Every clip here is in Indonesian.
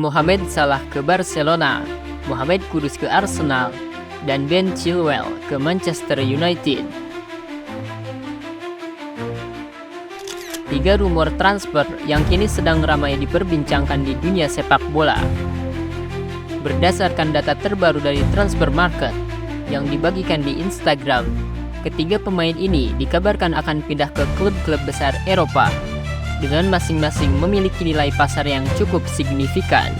Mohamed Salah ke Barcelona, Mohamed Kudus ke Arsenal, dan Ben Chilwell ke Manchester United. 3 rumor transfer yang kini sedang ramai diperbincangkan di dunia sepak bola. Berdasarkan data terbaru dari Transfer Market yang dibagikan di Instagram, ketiga pemain ini dikabarkan akan pindah ke klub-klub besar Eropa dengan masing-masing memiliki nilai pasar yang cukup signifikan.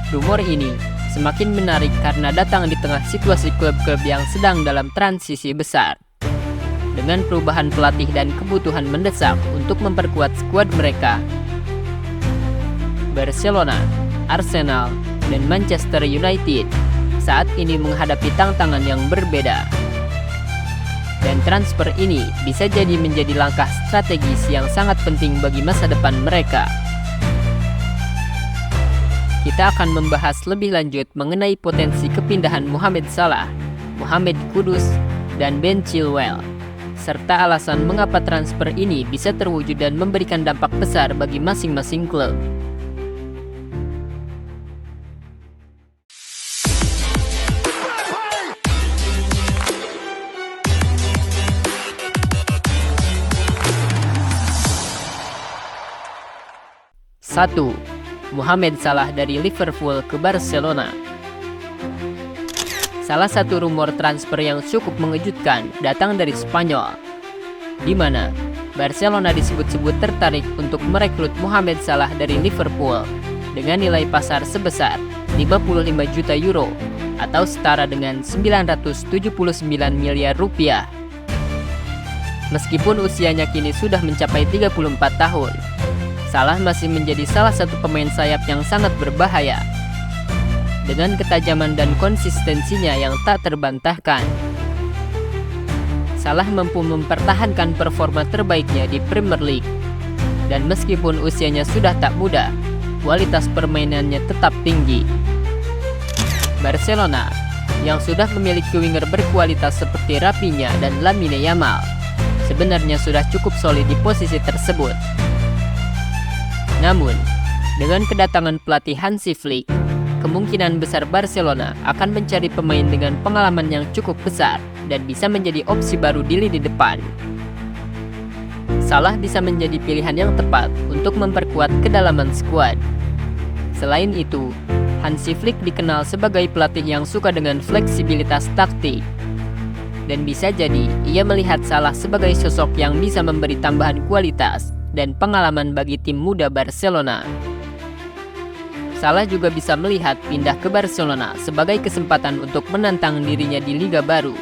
Rumor ini semakin menarik karena datang di tengah situasi klub-klub yang sedang dalam transisi besar, dengan perubahan pelatih dan kebutuhan mendesak untuk memperkuat skuad mereka. Barcelona, Arsenal, dan Manchester United saat ini menghadapi tantangan yang berbeda. Dan transfer ini bisa jadi menjadi langkah strategis yang sangat penting bagi masa depan mereka. Kita akan membahas lebih lanjut mengenai potensi kepindahan Mohamed Salah, Mohamed Kudus, dan Ben Chilwell, serta alasan mengapa transfer ini bisa terwujud dan memberikan dampak besar bagi masing-masing klub. Satu, Mohamed Salah dari Liverpool ke Barcelona. Salah satu rumor transfer yang cukup mengejutkan datang dari Spanyol, di mana Barcelona disebut-sebut tertarik untuk merekrut Mohamed Salah dari Liverpool dengan nilai pasar sebesar 55 juta euro atau setara dengan 979 miliar rupiah. Meskipun usianya kini sudah mencapai 34 tahun, Salah masih menjadi salah satu pemain sayap yang sangat berbahaya dengan ketajaman dan konsistensinya yang tak terbantahkan. Salah mampu mempertahankan performa terbaiknya di Premier League, dan meskipun usianya sudah tak muda, kualitas permainannya tetap tinggi. Barcelona yang sudah memiliki winger berkualitas seperti Raphinha dan Lamine Yamal sebenarnya sudah cukup solid di posisi tersebut. Namun, dengan kedatangan pelatih Hansi Flick, kemungkinan besar Barcelona akan mencari pemain dengan pengalaman yang cukup besar dan bisa menjadi opsi baru di lini depan. Salah bisa menjadi pilihan yang tepat untuk memperkuat kedalaman skuad. Selain itu, Hansi Flick dikenal sebagai pelatih yang suka dengan fleksibilitas taktik, dan bisa jadi ia melihat Salah sebagai sosok yang bisa memberi tambahan kualitas dan pengalaman bagi tim muda Barcelona. Salah juga bisa melihat pindah ke Barcelona sebagai kesempatan untuk menantang dirinya di liga baru.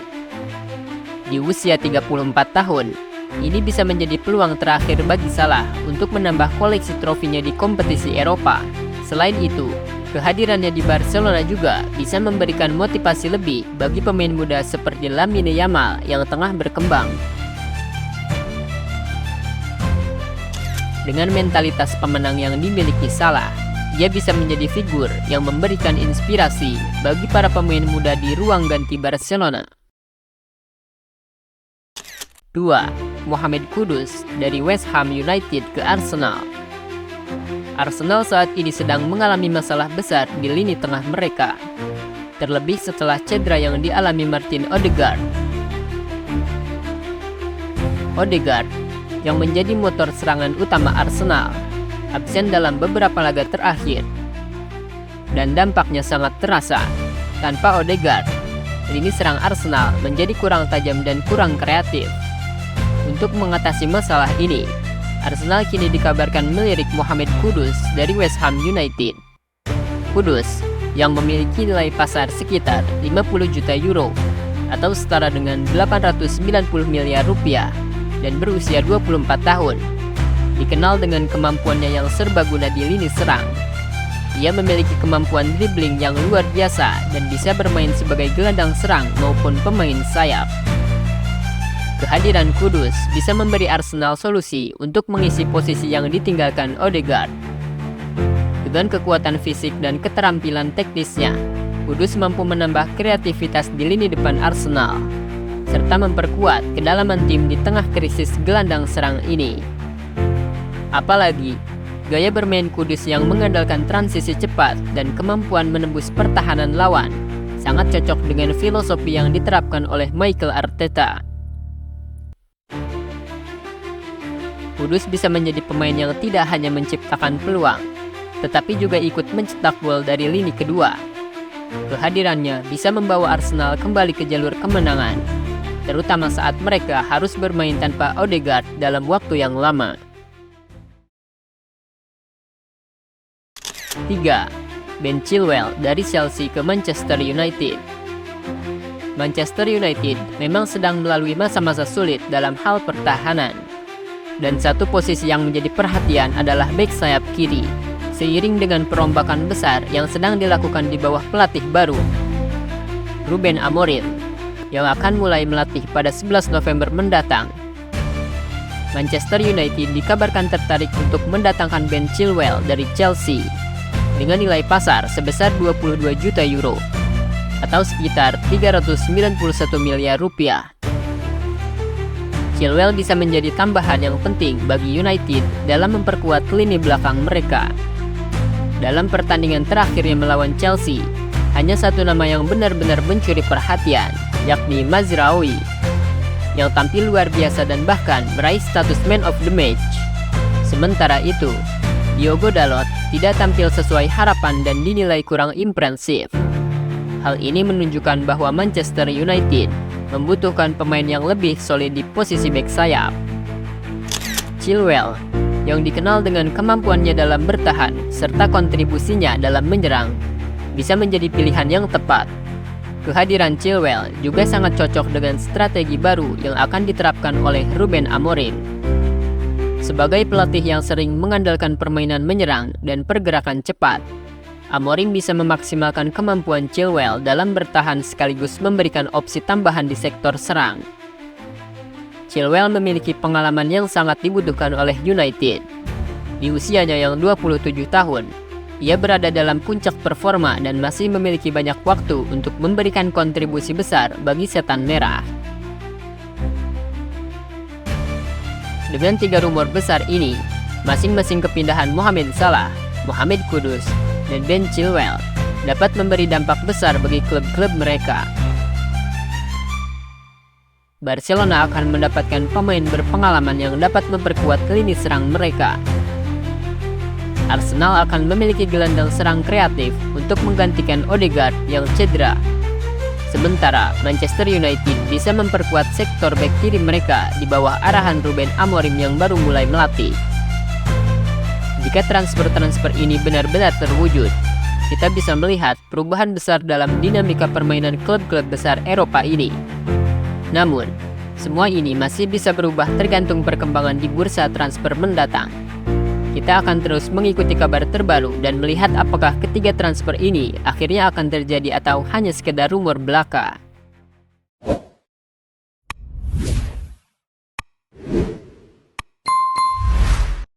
Di usia 34 tahun, ini bisa menjadi peluang terakhir bagi Salah untuk menambah koleksi trofinya di kompetisi Eropa. Selain itu, kehadirannya di Barcelona juga bisa memberikan motivasi lebih bagi pemain muda seperti Lamine Yamal yang tengah berkembang. Dengan mentalitas pemenang yang dimiliki Salah, ia bisa menjadi figur yang memberikan inspirasi bagi para pemain muda di ruang ganti Barcelona. 2. Mohamed Kudus dari West Ham United ke Arsenal. Arsenal saat ini sedang mengalami masalah besar di lini tengah mereka, terlebih setelah cedera yang dialami Martin Odegaard. Odegaard yang menjadi motor serangan utama Arsenal absen dalam beberapa laga terakhir, dan dampaknya sangat terasa. Tanpa Odegaard, lini serang Arsenal menjadi kurang tajam dan kurang kreatif. Untuk mengatasi masalah ini, Arsenal kini dikabarkan melirik Mohamed Kudus dari West Ham United. Kudus yang memiliki nilai pasar sekitar 50 juta euro atau setara dengan 890 miliar rupiah dan berusia 24 tahun, dikenal dengan kemampuannya yang serbaguna di lini serang. Ia memiliki kemampuan dribbling yang luar biasa dan bisa bermain sebagai gelandang serang maupun pemain sayap. Kehadiran Kudus bisa memberi Arsenal solusi untuk mengisi posisi yang ditinggalkan Odegaard. Dengan kekuatan fisik dan keterampilan teknisnya, Kudus mampu menambah kreativitas di lini depan Arsenal, serta memperkuat kedalaman tim di tengah krisis gelandang serang ini. Apalagi, Gaya bermain Kudus yang mengandalkan transisi cepat dan kemampuan menembus pertahanan lawan sangat cocok dengan filosofi yang diterapkan oleh Mikel Arteta. Kudus bisa menjadi pemain yang tidak hanya menciptakan peluang, tetapi juga ikut mencetak gol dari lini kedua. Kehadirannya bisa membawa Arsenal kembali ke jalur kemenangan, terutama saat mereka harus bermain tanpa Odegaard dalam waktu yang lama. 3. Ben Chilwell dari Chelsea ke Manchester United. Manchester United memang sedang melalui masa-masa sulit dalam hal pertahanan, dan satu posisi yang menjadi perhatian adalah bek sayap kiri, seiring dengan perombakan besar yang sedang dilakukan di bawah pelatih baru, Ruben Amorim, yang akan mulai melatih pada 11 November mendatang. Manchester United dikabarkan tertarik untuk mendatangkan Ben Chilwell dari Chelsea dengan nilai pasar sebesar 22 juta euro atau sekitar 391 miliar rupiah. Chilwell bisa menjadi tambahan yang penting bagi United dalam memperkuat lini belakang mereka. Dalam pertandingan terakhirnya melawan Chelsea, hanya satu nama yang benar-benar mencuri perhatian, yakni Mazraoui, yang tampil luar biasa dan bahkan meraih status Man of the Match. Sementara itu, Diogo Dalot tidak tampil sesuai harapan dan dinilai kurang impresif. Hal ini menunjukkan bahwa Manchester United membutuhkan pemain yang lebih solid di posisi bek sayap. Chilwell, yang dikenal dengan kemampuannya dalam bertahan serta kontribusinya dalam menyerang, bisa menjadi pilihan yang tepat. Kehadiran Chilwell juga sangat cocok dengan strategi baru yang akan diterapkan oleh Ruben Amorim. Sebagai pelatih yang sering mengandalkan permainan menyerang dan pergerakan cepat, Amorim bisa memaksimalkan kemampuan Chilwell dalam bertahan sekaligus memberikan opsi tambahan di sektor serang. Chilwell memiliki pengalaman yang sangat dibutuhkan oleh United. Di usianya yang 27 tahun, ia berada dalam puncak performa dan masih memiliki banyak waktu untuk memberikan kontribusi besar bagi Setan Merah. Dengan 3 rumor besar ini, masing-masing kepindahan Mohamed Salah, Mohamed Kudus, dan Ben Chilwell dapat memberi dampak besar bagi klub-klub mereka. Barcelona akan mendapatkan pemain berpengalaman yang dapat memperkuat lini serang mereka. Arsenal akan memiliki gelandang serang kreatif untuk menggantikan Odegaard yang cedera. Sementara Manchester United bisa memperkuat sektor bek kiri mereka di bawah arahan Ruben Amorim yang baru mulai melatih. Jika transfer-transfer ini benar-benar terwujud, kita bisa melihat perubahan besar dalam dinamika permainan klub-klub besar Eropa ini. Namun, semua ini masih bisa berubah tergantung perkembangan di bursa transfer mendatang. Kita akan terus mengikuti kabar terbaru dan melihat apakah ketiga transfer ini akhirnya akan terjadi atau hanya sekedar rumor belaka.